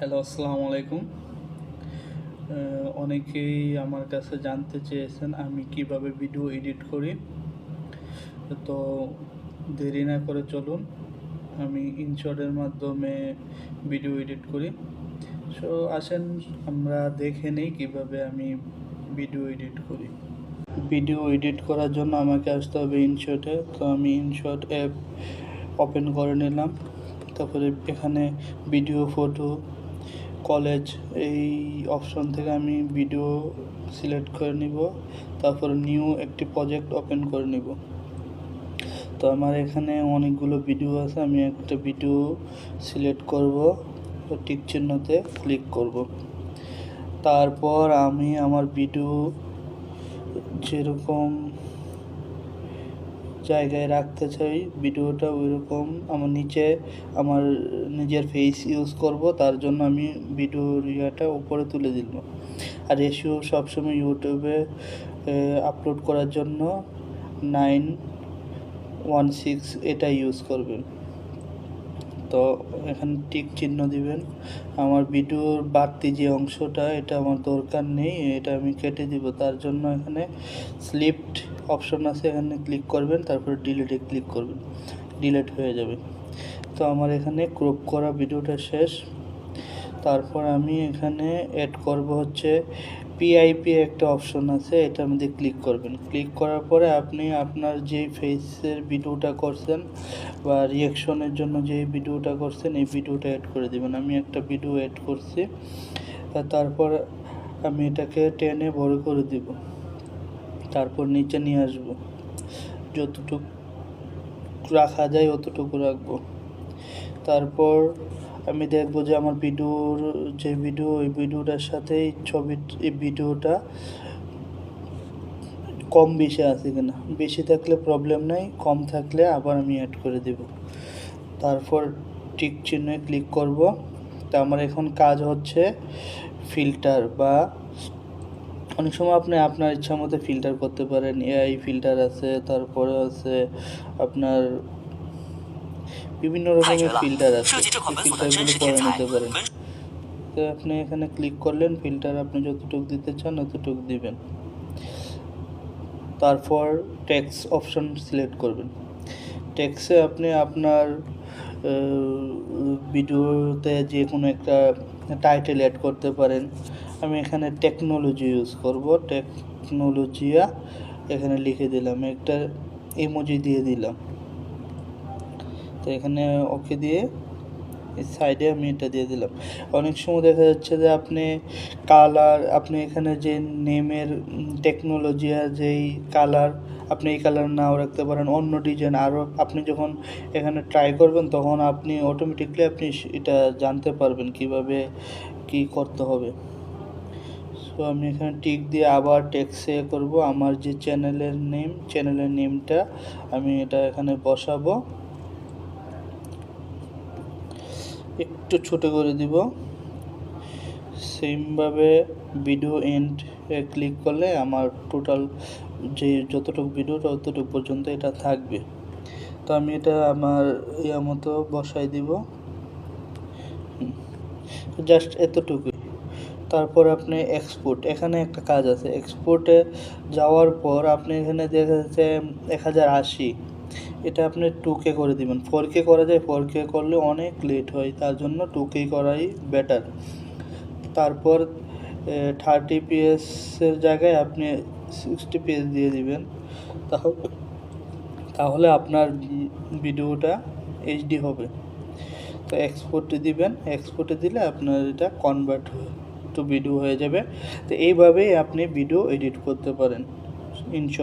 Hello, আসসালামু আলাইকুম। অনেকেই আমার কাছে জানতে চেয়েছেন আমি কিভাবে ভিডিও এডিট করি। তো দেরি না করে চলুন, আমি ইনশটের মাধ্যমে ভিডিও এডিট করি। সো আসেন আমরা দেখে নিই কীভাবে আমি ভিডিও এডিট করি। ভিডিও এডিট করার জন্য আমাকে আসতে হবে ইনশটে। তো আমি ইনশট অ্যাপ ওপেন করে নিলাম। তারপরে এখানে ভিডিও, ফটো, কলেজ এই অপশন থেকে আমি ভিডিও সিলেক্ট করে নিব। তারপর নিউ একটি প্রজেক্ট ওপেন করে নিব। তো আমার এখানে অনেকগুলো ভিডিও আছে, আমি একটা ভিডিও সিলেক্ট করব, টিক চিহ্নতে ক্লিক করব। তারপর আমি আমার ভিডিও যেরকম জায়গায় রাখতে চাই ভিডিওটা ওইরকম আমার নিচে আমার নিজের ফেস ইউজ করব, তার জন্য আমি ভিডিওর ইয়াটা উপরে তুলে দিলাম। আর রেশিও সবসময় ইউটিউবে আপলোড করার জন্য 9:1:6 এটা ইউজ করবেন। তো এখানে টিক চিহ্ন দিবেন। আমার ভিডিওর বাড়তি যে অংশটা এটা আমার দরকার নেই, এটা আমি কেটে দিব। তার জন্য এখানে স্লিপড অপশন আছে, এখানে ক্লিক করবেন, তারপরে ডিলিটে ক্লিক করবেন, ডিলিট হয়ে যাবে। তো আমার এখানে ক্রপ করা ভিডিওটা শেষ। তারপর আমি এখানে অ্যাড করব হচ্ছে পিআইপি একটা অপশন আছে, এটার মধ্যে ক্লিক করবেন। ক্লিক করার পরে আপনি আপনার যে ফেসের ভিডিওটা করছেন বা রিয়াকশনের জন্য যে ভিডিওটা করছেন এই ভিডিওটা অ্যাড করে দেবেন। আমি একটা ভিডিও অ্যাড করছি, তারপর আমি এটাকে টেনে বড় করে দিব। তারপর নিচে নিয়ে আসব, যতটুকু রাখা যায় অতটুকু রাখবো। তারপর আমি দেখব যে আমার ভিডিওর যে ভিডিও ওই ভিডিওটার সাথে এই ভিডিওটা কম বেশি আছে কিনা। বেশি থাকলে প্রবলেম নাই, কম থাকলে আবার আমি অ্যাড করে দেব। তারপর টিক চিহ্নে ক্লিক করব। তা আমার এখন কাজ হচ্ছে ফিল্টার, বা অনেক সময় আপনি আপনার ইচ্ছা মতো ফিল্টার করতে পারেন। এআই ফিল্টার আছে, তারপরে আছে আপনার বিভিন্ন রকমের ফিল্টার আছে, এই ফিল্টারগুলো করে নিতে পারেন। তো আপনি এখানে ক্লিক করলেন, ফিল্টার আপনি যতটুকু দিতে চান ততটুকু দিবেন। তারপর টেক্সট অপশন সিলেক্ট করবেন। টেক্সটে আপনি আপনার ভিডিওতে যে কোনো একটা টাইটেল অ্যাড করতে পারেন। আমি এখানে টেকনোলজি ইউজ করব, টেকনোলজিয়া এখানে লিখে দিলাম, একটা ইমোজি দিয়ে দিলাম। তো এখানে ওকে দিয়ে এই সাইডে আমি এটা দিয়ে দিলাম। অনেক সময় দেখা যাচ্ছে যে আপনি এখানে যে নেমের টেকনোলজিয়া যেই কালার, আপনি এই কালার নাও রাখতে পারেন, অন্য ডিজাইন আরও। আপনি যখন এখানে ট্রাই করবেন তখন আপনি অটোমেটিকলি আপনি এটা জানতে পারবেন কিভাবে কি করতে হবে। সো আমি এখানে টিক দিয়ে আবার টেক্সে করব। আমার যে চ্যানেলের নেমটা আমি এটা এখানে বসাবো, একটু ছোট করে দিব। সেমভাবে ভিডিও এন্ড ক্লিক করলে আমার টোটাল যে যতটুকু ভিডিও ততটুকু পর্যন্ত এটা থাকবে। তো আমি এটা আমার মতো বসাই দিব, জাস্ট এতটুকুই। তারপর আপনি এক্সপোর্ট, এখানে একটা কাজ আছে। এক্সপোর্টে যাওয়ার পর আপনি এখানে দেখা যাচ্ছে 1080, এটা আপনি 2K করে দিবেন। 4K করা যায়, 4K করলে অনেক লেট হয়, তার জন্য 2K করাই বেটার। তারপর 30 PS এর জায়গায় আপনি 60 PS দিয়ে দিবেন, তাহলে আপনার ভিডিওটা HD হবে। তো এক্সপোর্টে দিবেন, এক্সপোর্টে দিলে আপনার এটা কনভার্ট টু ভিডিও হয়ে যাবে। তো এইভাবেই আপনি ভিডিও এডিট করতে পারেন ইনশর্ট।